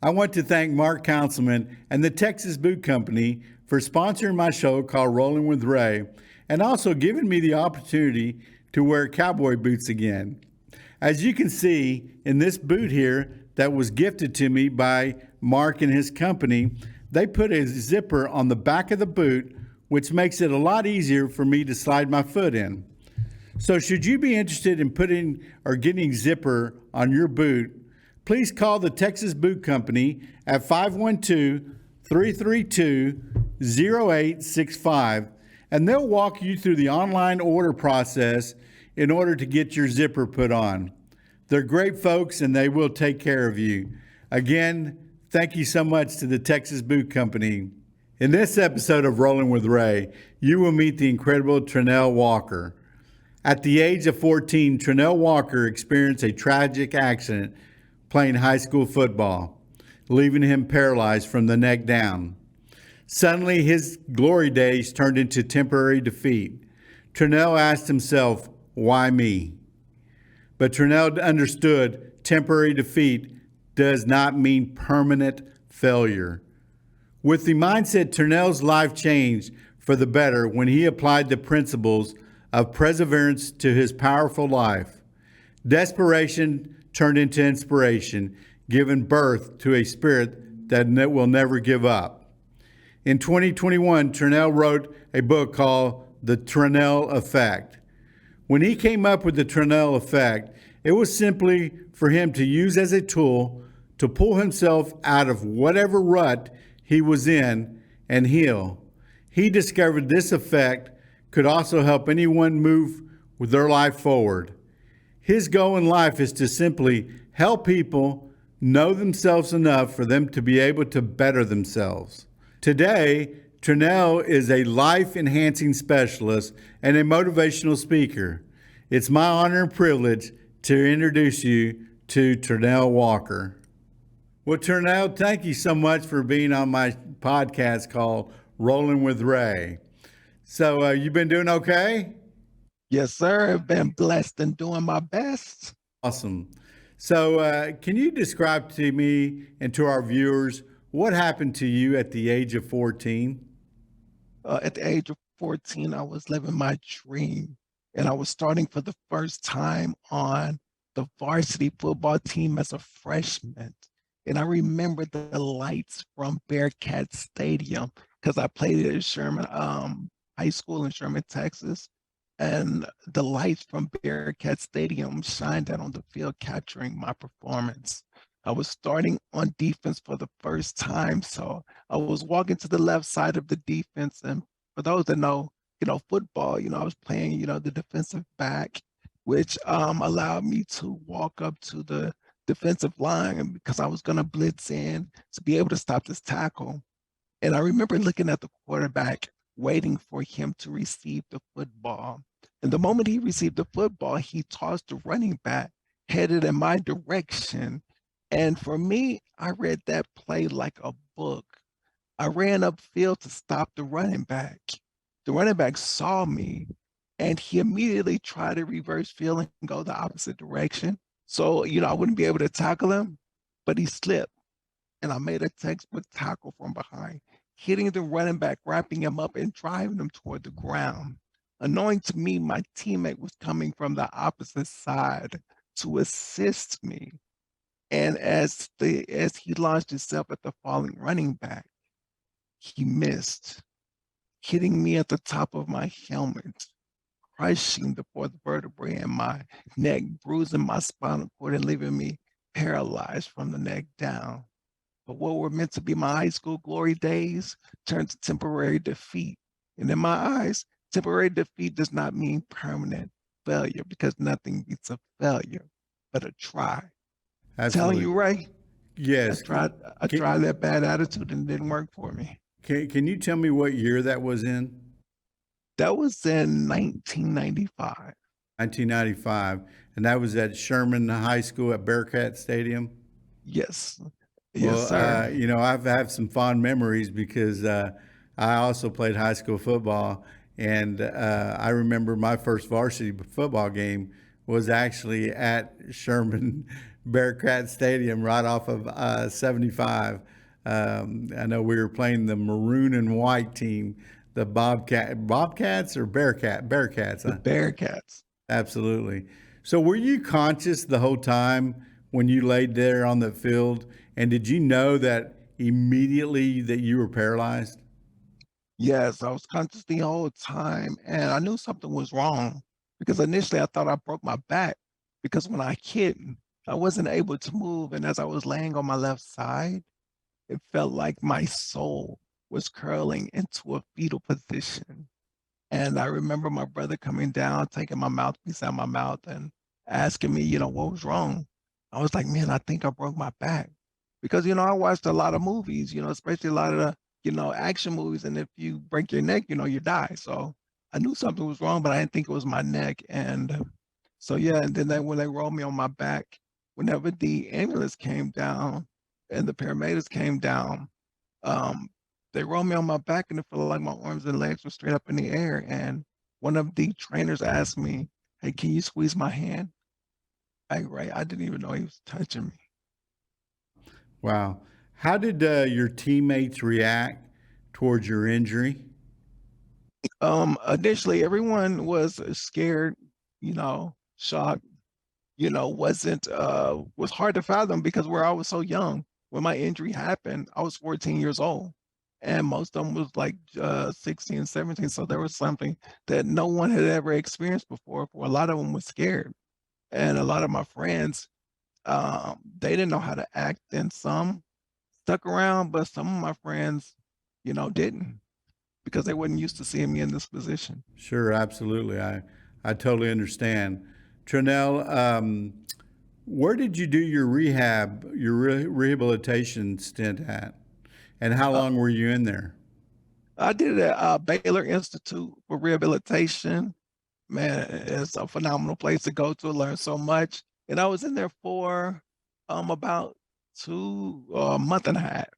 I want to thank Mark Councilman and the Texas Boot Company for sponsoring my show called Rollin with Ray, and also giving me the opportunity to wear cowboy boots again. As you can see in this boot here that was gifted to me by Mark and his company, they put a zipper on the back of the boot, which makes it a lot easier for me to slide my foot in. So should you be interested in putting or getting zipper on your boot, please call the Texas Boot Company at 512-332-0865, and they'll walk you through the online order process in order to get your zipper put on. They're great folks and they will take care of you. Again, thank you so much to the Texas Boot Company. In this episode of Rollin with Ray, you will meet the incredible Trenell Walker. At the age of 14, Trenell Walker experienced a tragic accident playing high school football, leaving him paralyzed from the neck down. Suddenly, his glory days turned into temporary defeat. Trenell asked himself, why me? But Trenell understood temporary defeat does not mean permanent failure. With the mindset, Trenell's life changed for the better when he applied the principles of perseverance to his powerful life. Desperation turned into inspiration, giving birth to a spirit that will never give up. In 2021, Trenell wrote a book called The T.R.E.N.L.L Effect. When he came up with the T.R.E.N.L.L Effect, it was simply for him to use as a tool to pull himself out of whatever rut he was in and heal. He discovered this effect could also help anyone move with their life forward. His goal in life is to simply help people know themselves enough for them to be able to better themselves. Today, Trenell is a life-enhancing specialist and a motivational speaker. It's my honor and privilege to introduce you to Trenell Walker. Well, Trenell, thank you so much for being on my podcast called Rollin with Ray. So you've been doing okay? Yes, sir. I've been blessed and doing my best. Awesome. So can you describe to me and to our viewers what happened to you at the age of 14? At the age of 14, I was living my dream, and I was starting for the first time on the varsity football team as a freshman. And I remember the lights from Bearcat Stadium because I played at Sherman High School in Sherman, Texas. And the lights from Bearcat Stadium shined out on the field, capturing my performance. I was starting on defense for the first time. So I was walking to the left side of the defense. And for those that know, football, I was playing, the defensive back, which allowed me to walk up to the defensive line because I was going to blitz in to be able to stop this tackle. And I remember looking at the quarterback, waiting for him to receive the football. And the moment he received the football, he tossed the running back, headed in my direction. And for me, I read that play like a book. I ran upfield to stop the running back. The running back saw me, and he immediately tried to reverse field and go the opposite direction. So, I wouldn't be able to tackle him, but he slipped. And I made a textbook tackle from behind, hitting the running back, wrapping him up and driving him toward the ground. Unknowing to me, my teammate was coming from the opposite side to assist me. And as he launched himself at the falling running back, he missed, hitting me at the top of my helmet, crushing the fourth vertebrae in my neck, bruising my spinal cord and leaving me paralyzed from the neck down. But what were meant to be my high school glory days turned to temporary defeat. And in my eyes, temporary defeat does not mean permanent failure because nothing beats a failure but a try. Absolutely. Telling you, Ray, Yes. I tried that bad attitude and it didn't work for me. Can you tell me what year that was in? That was in 1995. 1995. And that was at Sherman High School at Bearcat Stadium? Yes. Well, Yes, sir. I've had some fond memories because I also played high school football. And I remember my first varsity football game was actually at Sherman Bearcat Stadium right off of 75. I know we were playing the maroon and white team, the Bobcats or Bearcats, The huh? Bearcats. Absolutely. So were you conscious the whole time when you laid there on the field? And did you know that immediately that you were paralyzed? Yes, I was conscious the whole time, and I knew something was wrong because initially I thought I broke my back because when I hit, I wasn't able to move, and as I was laying on my left side, it felt like my soul was curling into a fetal position. And I remember my brother coming down, taking my mouthpiece out of my mouth and asking me, what was wrong? I was like, man, I think I broke my back. Because, I watched a lot of movies, especially a lot of the, action movies. And if you break your neck, you die. So I knew something was wrong, but I didn't think it was my neck. And so, yeah. And then when they rolled me on my back, whenever the ambulance came down and the paramedics came down, um, they rolled me on my back and it felt like my arms and legs were straight up in the air. And one of the trainers asked me, "Hey, can you squeeze my hand?" I didn't even know he was touching me. Wow. How did your teammates react towards your injury? Initially everyone was scared, shocked, was hard to fathom because I was so young. When my injury happened, I was 14 years old. And most of them was like 16, 17. So there was something that no one had ever experienced before. For a lot of them was scared. And a lot of my friends, they didn't know how to act, and some stuck around, but some of my friends, didn't because they weren't used to seeing me in this position. Sure, absolutely. I totally understand. Trenell, where did you do your rehabilitation stint at? And how Uh, long were you in there? I did it at Baylor Institute for Rehabilitation. Man, it's a phenomenal place to go to learn so much. And I was in there for about a month and a half.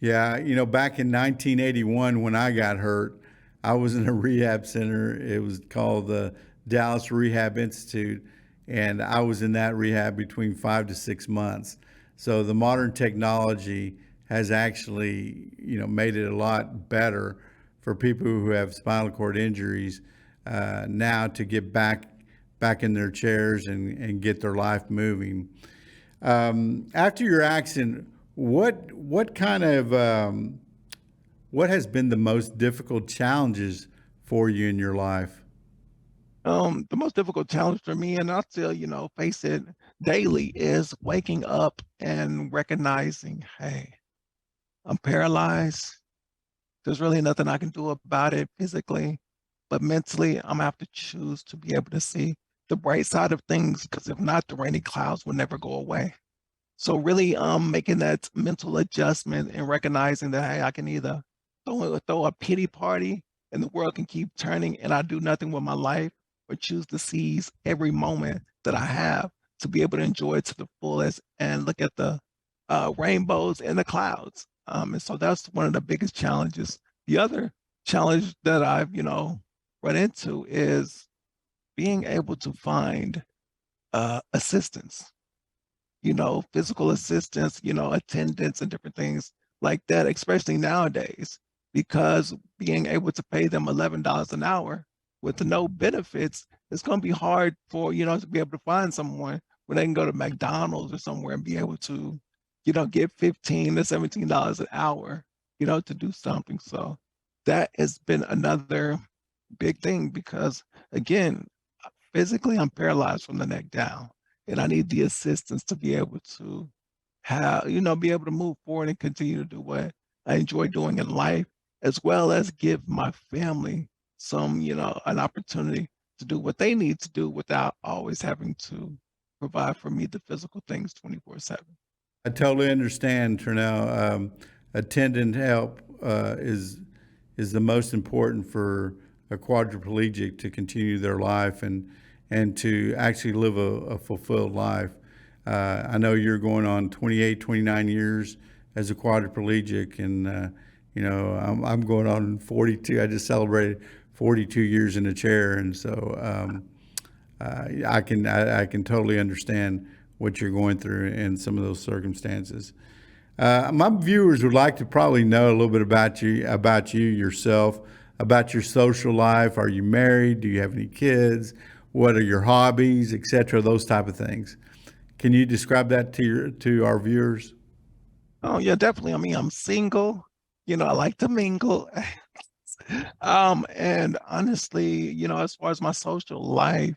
Yeah, back in 1981 when I got hurt, I was in a rehab center. It was called the Dallas Rehab Institute, and I was in that rehab between 5 to 6 months. So the modern technology has actually, made it a lot better for people who have spinal cord injuries now to get back in their chairs and get their life moving. After your accident, what kind of what has been the most difficult challenges for you in your life? The most difficult challenge for me, and I'll still, face it daily, is waking up and recognizing, hey, I'm paralyzed. There's really nothing I can do about it physically, but mentally, I'm gonna have to choose to be able to see the bright side of things because if not, the rainy clouds will never go away. So really, making that mental adjustment and recognizing that, hey, I can either throw a pity party and the world can keep turning and I do nothing with my life, or choose to seize every moment that I have to be able to enjoy it to the fullest and look at the rainbows and the clouds. And so that's one of the biggest challenges. The other challenge that I've, run into is being able to find assistance, physical assistance, attendance and different things like that, especially nowadays, because being able to pay them $11 an hour with no benefits, it's going to be hard for, to be able to find someone where they can go to McDonald's or somewhere and be able to, get 15 to $17 an hour, to do something. So that has been another big thing because, again, physically I'm paralyzed from the neck down and I need the assistance to be able to be able to move forward and continue to do what I enjoy doing in life, as well as give my family some, an opportunity to do what they need to do without always having to provide for me the physical things 24/7. I totally understand, Turnell. Attendant help is the most important for a quadriplegic to continue their life and to actually live a fulfilled life. I know you're going on 28, 29 years as a quadriplegic, and I'm going on 42. I just celebrated 42 years in a chair, and so I can totally understand what you're going through in some of those circumstances. My viewers would like to probably know a little bit about you yourself, about your social life. Are you married? Do you have any kids? What are your hobbies, etc.? Those type of things. Can you describe that to our viewers? Oh yeah, definitely. I mean, I'm single. I like to mingle. And honestly, as far as my social life,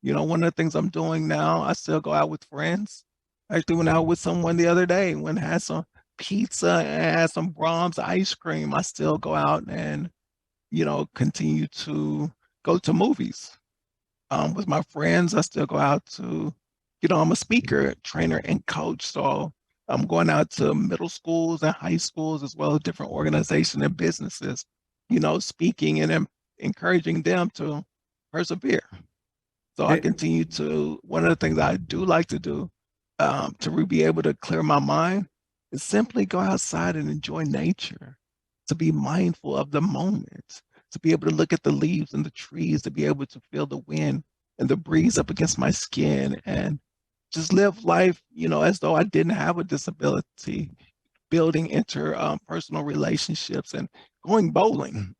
one of the things I'm doing now, I still go out with friends. I actually went out with someone the other day, went and had some pizza and had some Brahms ice cream. I still go out and, continue to go to movies. With my friends, I still go out to, I'm a speaker, trainer, and coach. So I'm going out to middle schools and high schools, as well as different organizations and businesses, speaking and encouraging them to persevere. So I It, continue to, one of the things I do like to do to be able to clear my mind is simply go outside and enjoy nature, to be mindful of the moment, to be able to look at the leaves and the trees, to be able to feel the wind and the breeze up against my skin and just live life, as though I didn't have a disability, building interpersonal relationships and going bowling.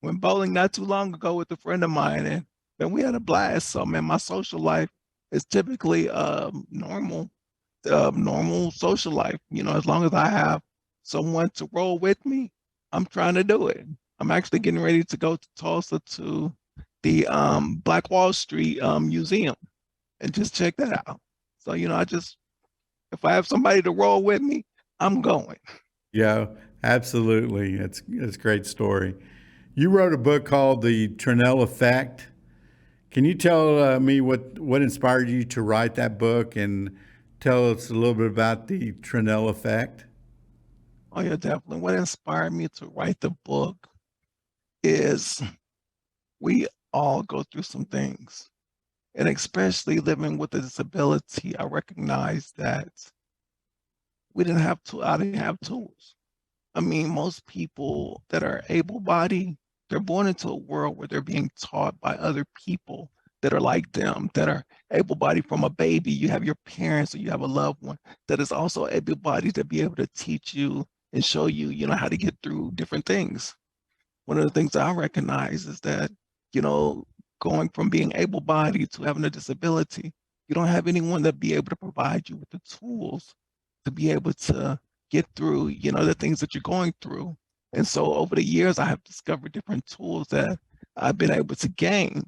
Went bowling not too long ago with a friend of mine, and man, we had a blast. So, man, my social life is typically normal social life. As long as I have someone to roll with me, I'm trying to do it. I'm actually getting ready to go to Tulsa to the Black Wall Street Museum and just check that out. So, if I have somebody to roll with me, I'm going. yeah, absolutely. It's a great story. You wrote a book called The TRENELL Effect. Can you tell me what inspired you to write that book and tell us a little bit about the TRENELL Effect? Oh yeah, definitely. What inspired me to write the book is we all go through some things. And especially living with a disability, I recognize that I didn't have tools. I mean, most people that are able-bodied, they're born into a world where they're being taught by other people that are like them, that are able-bodied from a baby. You have your parents or you have a loved one that is also able-bodied to be able to teach you and show you, how to get through different things. One of the things I recognize is that, you know, going from being able-bodied to having a disability, you don't have anyone that be able to provide you with the tools to be able to get through, the things that you're going through. And so over the years, I have discovered different tools that I've been able to gain.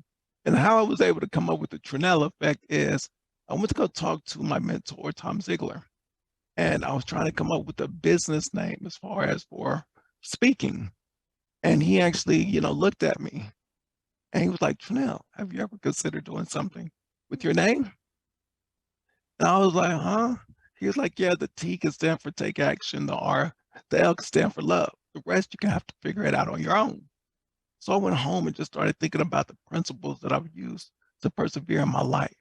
And how I was able to come up with the TRENELL effect is I went to go talk to my mentor, Tom Ziegler, and I was trying to come up with a business name as far as for speaking. And he actually, looked at me and he was like, "TRENELL, have you ever considered doing something with your name?" And I was like, "Huh?" He was like, "Yeah, the T can stand for take action, the L can stand for love. The rest you can have to figure it out on your own." So I went home and just started thinking about the principles that I've used to persevere in my life.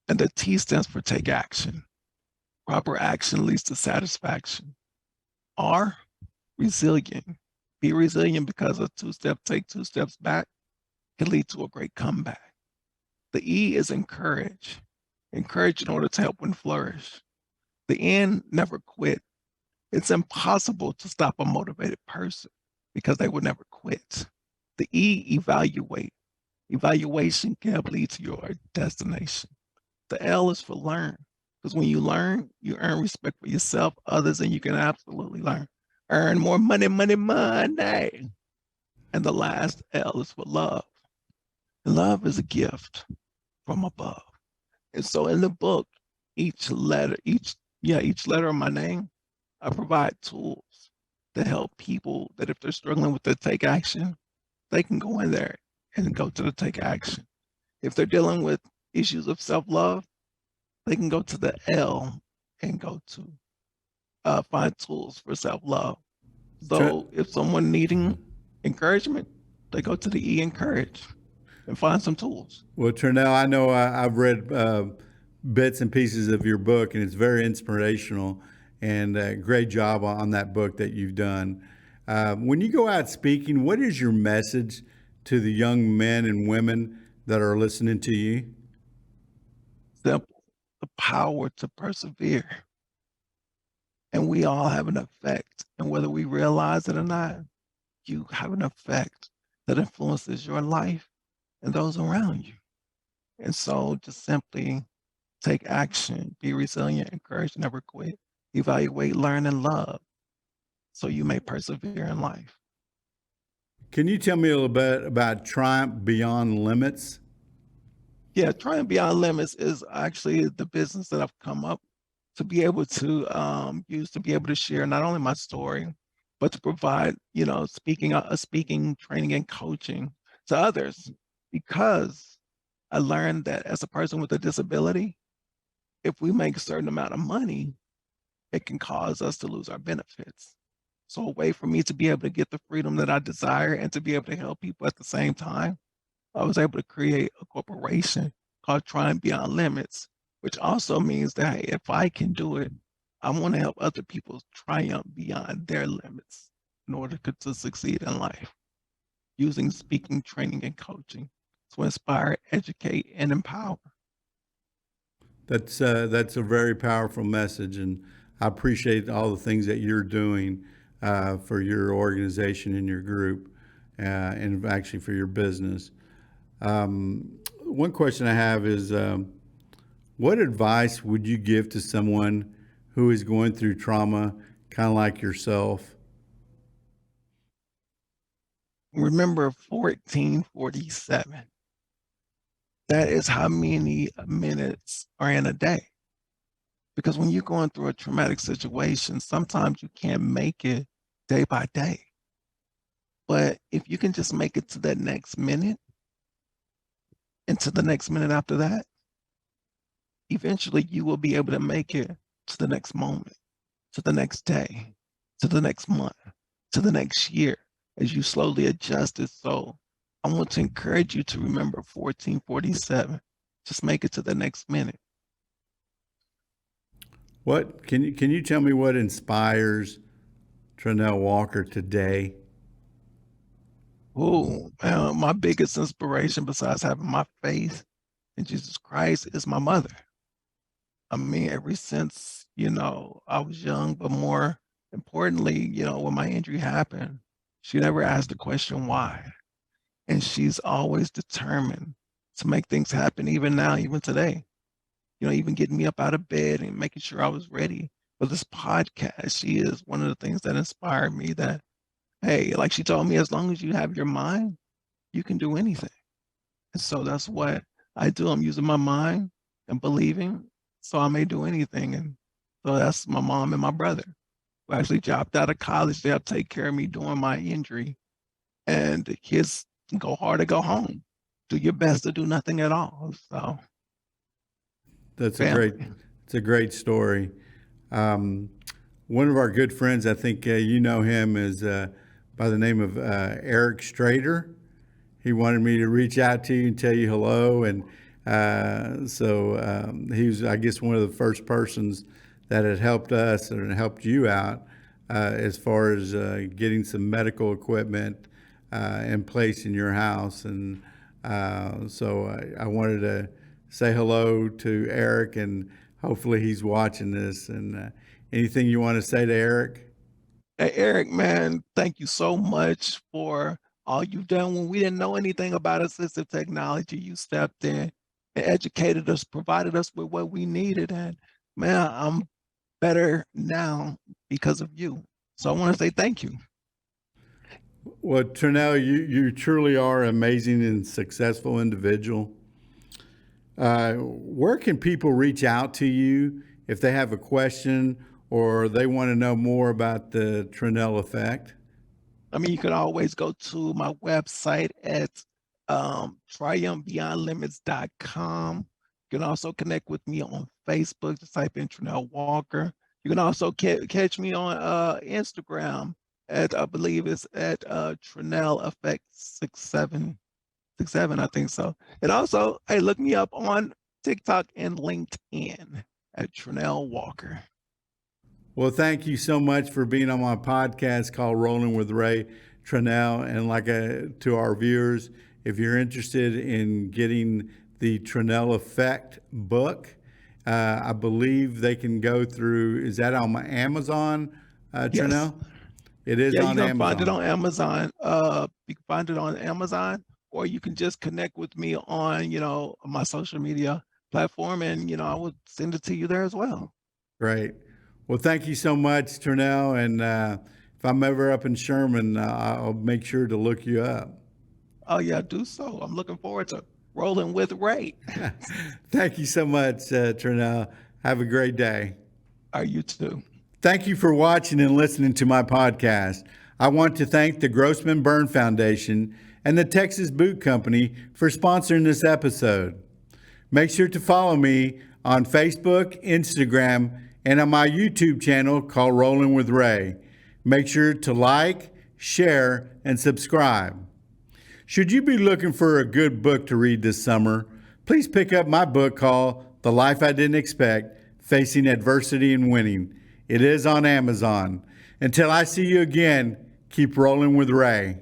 And the T stands for take action. Proper action leads to satisfaction. R, resilient. Be resilient because a take 2 steps back can lead to a great comeback. The E is encourage. Encourage in order to help one flourish. The N, never quit. It's impossible to stop a motivated person because they will never quit. The E, evaluate. Evaluation can help lead to your destination. The L is for learn, because when you learn, you earn respect for yourself, others, and you can absolutely earn more money, money, money. And the last L is for love. Love is a gift from above. And so in the book, each letter of my name, I provide tools to help people that if they're struggling with the take action, they can go in there and go to the take action. If they're dealing with issues of self-love, they can go to the L and go to find tools for self-love. Tre- So if someone needing encouragement, they go to the E, encourage, and find some tools. well, Trenell, I know I've read bits and pieces of your book, and it's very inspirational. And great job on that book that you've done. When you go out speaking, what is your message to the young men and women that are listening to you? Simple. The power to persevere. And we all have an effect. And whether we realize it or not, you have an effect that influences your life and those around you. And so just simply take action, be resilient, encourage, never quit, evaluate, learn, and love so you may persevere in life. Can you tell me a little bit about Triumph Beyond Limits? Yeah, trying beyond limits is actually the business that I've come up to be able to use to be able to share not only my story, but to provide, speaking training and coaching to others. Because I learned that as a person with a disability, if we make a certain amount of money, it can cause us to lose our benefits. So a way for me to be able to get the freedom that I desire and to be able to help people at the same time, I was able to create a corporation called Trying Beyond Limits, which also means that hey, if I can do it, I want to help other people triumph beyond their limits in order to succeed in life using speaking, training, and coaching to inspire, educate, and empower. That's a very powerful message, and I appreciate all the things that you're doing for your organization and your group, and actually for your business. One question I have is, what advice would you give to someone who is going through trauma, kind of like yourself? Remember 1447. That is how many minutes are in a day. Because when you're going through a traumatic situation, sometimes you can't make it day by day. But if you can just make it to that next minute and to the next minute after that, eventually you will be able to make it to the next moment, to the next day, to the next month, to the next year as you slowly adjust it. So I want to encourage you to remember 1447. Just make it to the next minute. What can you tell me what inspires Trenell Walker today? Oh, my biggest inspiration besides having my faith in Jesus Christ is my mother. I mean, ever since, I was young, but more importantly, when my injury happened, she never asked the question why. And she's always determined to make things happen, even now, even today. Even getting me up out of bed and making sure I was ready for this podcast. She is one of the things that inspired me that, hey, like she told me, as long as you have your mind, you can do anything. And so that's what I do. I'm using my mind and believing so I may do anything. And so that's my mom and my brother who actually dropped out of college. They helped take care of me during my injury. And the kids go hard or go home. Do your best to do nothing at all. So That's a great, family. it's a great story. Um, One of our good friends, I think you know him, is by the name of Eric Strader. He wanted me to reach out to you and tell you hello, and he was, I guess, one of the first persons that had helped us and helped you out as far as getting some medical equipment in place in your house, and I wanted to say hello to Eric, and hopefully he's watching this. And anything you want to say to Eric? Hey, Eric, man, thank you so much for all you've done. When we didn't know anything about assistive technology, you stepped in and educated us, provided us with what we needed. And man, I'm better now because of you. So I want to say thank you. Well, Trenell, you truly are an amazing and successful individual. Where can people reach out to you if they have a question or they want to know more about the T.R.E.N.L.L Effect? I mean, you can always go to my website at triumphbeyondlimits.com. You can also connect with me on Facebook. Just type in Trenell Walker. You can also catch me on Instagram at, I believe it's at TRENELL Effect 6767, I think so. And also, hey, look me up on TikTok and LinkedIn at Trenell Walker. Well, thank you so much for being on my podcast called Rolling with Ray Trenell. And to our viewers, if you're interested in getting the TRENELL Effect book. I believe they can go through, is that on my Amazon, Yes. Trenell? It is Yeah, you on can find it Amazon. on Amazon. You can find it on Amazon, or you can just connect with me on, my social media platform, and I would send it to you there as well. Great. Well, thank you so much, Trenell. And if I'm ever up in Sherman, I'll make sure to look you up. Oh yeah, do so. I'm looking forward to rolling with Ray. Thank you so much, Trenell. Have a great day. Are you too? Thank you for watching and listening to my podcast. I want to thank the Grossman Burn Foundation and the Texas Boot Company for sponsoring this episode. Make sure to follow me on Facebook, Instagram, and on my YouTube channel called Rollin with Ray. Make sure to like, share, and subscribe. Should you be looking for a good book to read this summer, please pick up my book called The Life I Didn't Expect, Facing Adversity and Winning. It is on Amazon. Until I see you again, keep rolling with Ray.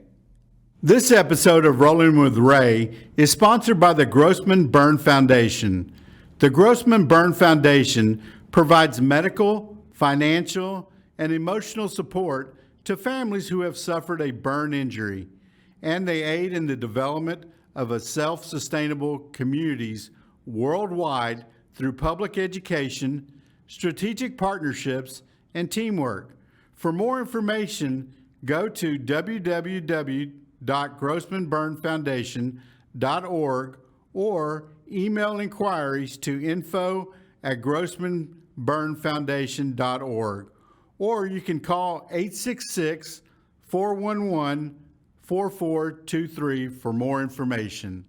This episode of Rollin with Ray is sponsored by the Grossman Burn Foundation. The Grossman Burn Foundation provides medical, financial, and emotional support to families who have suffered a burn injury, and they aid in the development of a self-sustainable communities worldwide through public education, strategic partnerships, and teamwork. For more information, go to www.grossmanburnfoundation.org or email inquiries to info@grossmanburnfoundation.org, or you can call 866-411-4423 for more information.